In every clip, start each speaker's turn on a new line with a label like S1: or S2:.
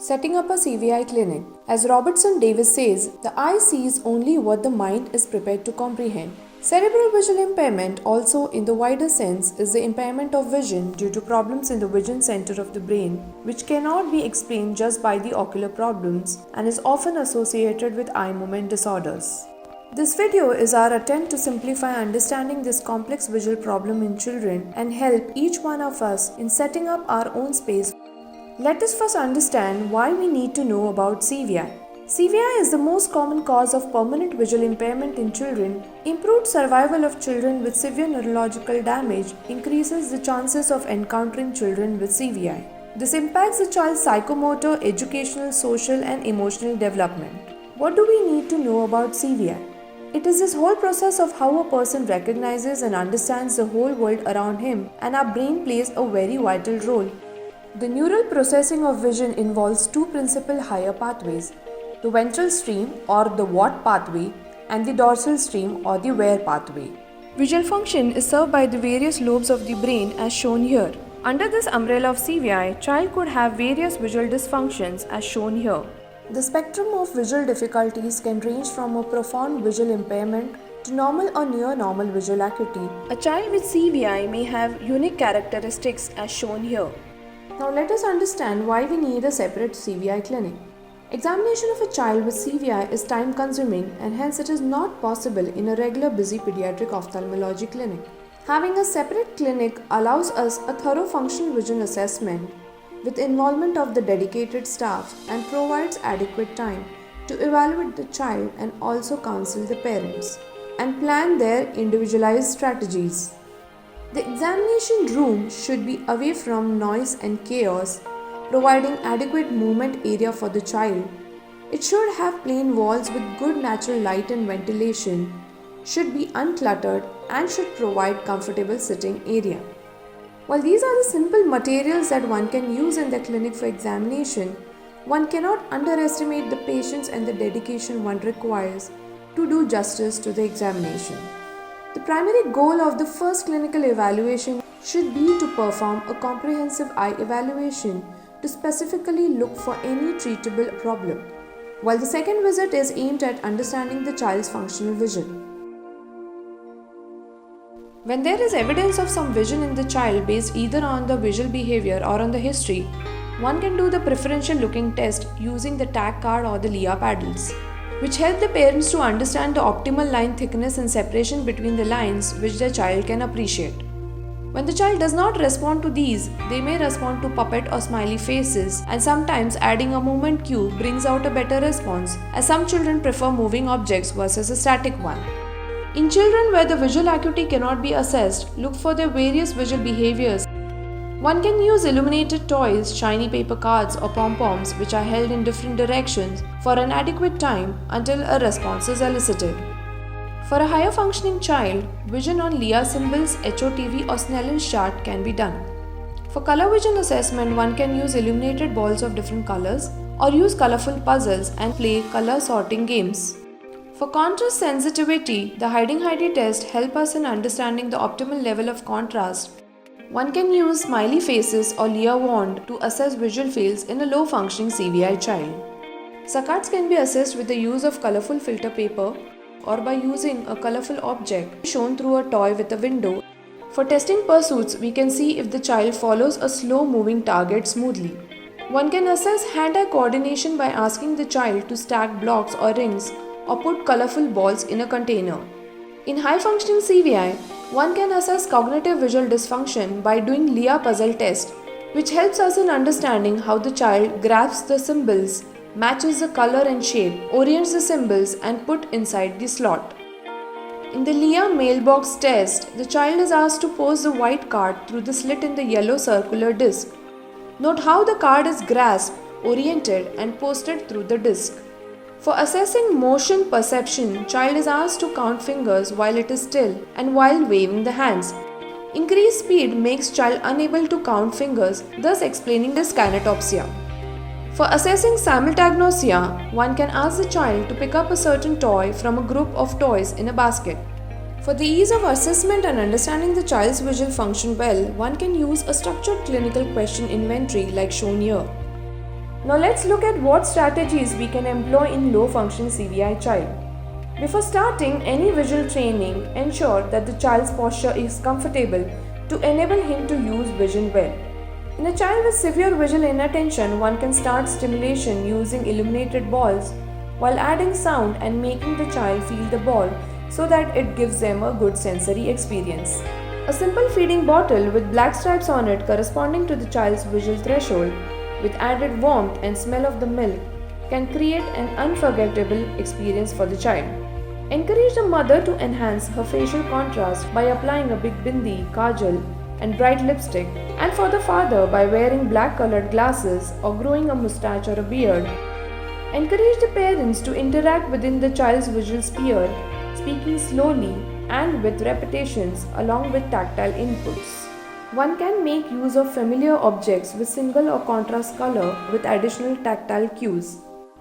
S1: Setting up a CVI clinic. As Robertson Davis says, the eye sees only what the mind is prepared to comprehend. Cerebral visual impairment, also in the wider sense, is the impairment of vision due to problems in the vision center of the brain, which cannot be explained just by the ocular problems and is often associated with eye movement disorders. This video is our attempt to simplify understanding this complex visual problem in children and help each one of us in setting up our own space. Let us first understand why we need to know about CVI. CVI is the most common cause of permanent visual impairment in children. Improved survival of children with severe neurological damage increases the chances of encountering children with CVI. This impacts the child's psychomotor, educational, social, and emotional development. What do we need to know about CVI? It is this whole process of how a person recognizes and understands the whole world around him, and our brain plays a very vital role. The neural processing of vision involves two principal higher pathways, the ventral stream or the what pathway and the dorsal stream or the where pathway. Visual function is served by the various lobes of the brain as shown here. Under this umbrella of CVI, child could have various visual dysfunctions as shown here. The spectrum of visual difficulties can range from a profound visual impairment to normal or near normal visual acuity. A child with CVI may have unique characteristics as shown here. Now let us understand why we need a separate CVI clinic. Examination of a child with CVI is time consuming and hence it is not possible in a regular busy pediatric ophthalmology clinic. Having a separate clinic allows us a thorough functional vision assessment with involvement of the dedicated staff and provides adequate time to evaluate the child and also counsel the parents and plan their individualized strategies. The examination room should be away from noise and chaos, providing adequate movement area for the child. It should have plain walls with good natural light and ventilation, should be uncluttered and should provide comfortable sitting area. While these are the simple materials that one can use in the clinic for examination, one cannot underestimate the patience and the dedication one requires to do justice to the examination. The primary goal of the first clinical evaluation should be to perform a comprehensive eye evaluation to specifically look for any treatable problem, while the second visit is aimed at understanding the child's functional vision. When there is evidence of some vision in the child based either on the visual behavior or on the history, one can do the preferential looking test using the tag card or the LIA paddles, which help the parents to understand the optimal line thickness and separation between the lines which their child can appreciate. When the child does not respond to these, they may respond to puppet or smiley faces, and sometimes adding a movement cue brings out a better response, as some children prefer moving objects versus a static one. In children where the visual acuity cannot be assessed, look for their various visual behaviors. One can use illuminated toys, shiny paper cards or pom-poms which are held in different directions for an adequate time until a response is elicited. For a higher functioning child, vision on LIA symbols, HOTV or Snellen's chart can be done. For color vision assessment, one can use illuminated balls of different colors or use colorful puzzles and play color sorting games. For contrast sensitivity, the hiding-Heidi test helps us in understanding the optimal level of contrast. One can use smiley faces or LIA wand to assess visual fields in a low-functioning CVI child. Saccades can be assessed with the use of colorful filter paper or by using a colorful object shown through a toy with a window. For testing pursuits, we can see if the child follows a slow-moving target smoothly. One can assess hand-eye coordination by asking the child to stack blocks or rings or put colorful balls in a container. In high-functioning CVI, one can assess cognitive visual dysfunction by doing LIA puzzle test, which helps us in understanding how the child grasps the symbols, matches the color and shape, orients the symbols and put inside the slot. In the LIA mailbox test, the child is asked to pose the white card through the slit in the yellow circular disc. Note how the card is grasped, oriented and posted through the disc. For assessing motion perception, child is asked to count fingers while it is still and while waving the hands. Increased speed makes child unable to count fingers, thus explaining this kinetopsia. For assessing simultagnosia, one can ask the child to pick up a certain toy from a group of toys in a basket. For the ease of assessment and understanding the child's visual function well, one can use a structured clinical question inventory like shown here. Now let's look at what strategies we can employ in low-functioning CVI child. Before starting any visual training, ensure that the child's posture is comfortable to enable him to use vision well. In a child with severe visual inattention, one can start stimulation using illuminated balls while adding sound and making the child feel the ball so that it gives them a good sensory experience. A simple feeding bottle with black stripes on it corresponding to the child's visual threshold with added warmth and smell of the milk can create an unforgettable experience for the child. Encourage the mother to enhance her facial contrast by applying a big bindi, kajal and bright lipstick, and for the father by wearing black colored glasses or growing a mustache or a beard. Encourage the parents to interact within the child's visual sphere, speaking slowly and with repetitions along with tactile inputs. One can make use of familiar objects with single or contrast color with additional tactile cues.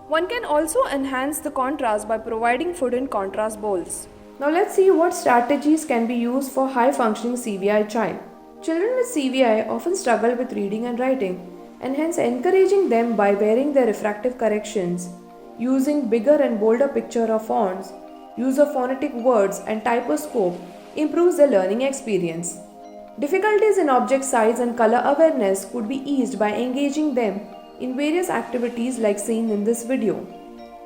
S1: One can also enhance the contrast by providing food in contrast bowls. Now let's see what strategies can be used for high-functioning CVI child. Children with CVI often struggle with reading and writing, and hence encouraging them by wearing their refractive corrections, using bigger and bolder picture or fonts, use of phonetic words and typoscope improves the learning experience. Difficulties in object size and color awareness could be eased by engaging them in various activities like seen in this video.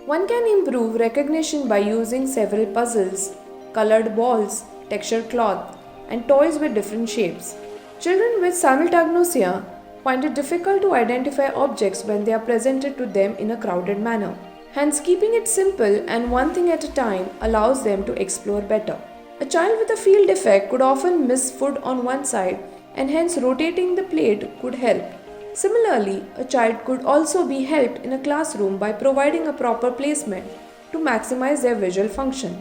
S1: One can improve recognition by using several puzzles, colored balls, textured cloth, and toys with different shapes. Children with simultagnosia find it difficult to identify objects when they are presented to them in a crowded manner. Hence, keeping it simple and one thing at a time allows them to explore better. A child with a field defect could often miss food on one side, and hence rotating the plate could help. Similarly, a child could also be helped in a classroom by providing a proper placement to maximize their visual function.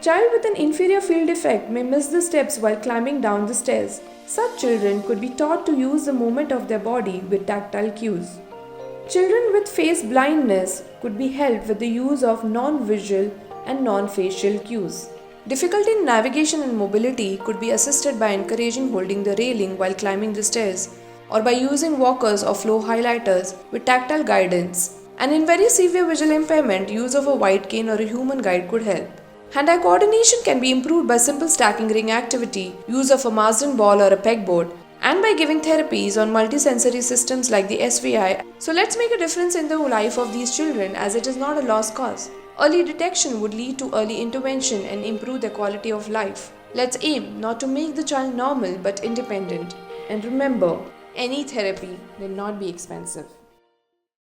S1: Child with an inferior field defect may miss the steps while climbing down the stairs. Such children could be taught to use the movement of their body with tactile cues. Children with face blindness could be helped with the use of non-visual and non-facial cues. Difficulty in navigation and mobility could be assisted by encouraging holding the railing while climbing the stairs, or by using walkers or floor highlighters with tactile guidance. And in very severe visual impairment, use of a white cane or a human guide could help. Hand-eye coordination can be improved by simple stacking ring activity, use of a Marsden ball or a pegboard, and by giving therapies on multisensory systems like the SVI. So let's make a difference in the life of these children, as it is not a lost cause. Early detection would lead to early intervention and improve their quality of life. Let's aim not to make the child normal but independent. And remember, any therapy will not be expensive.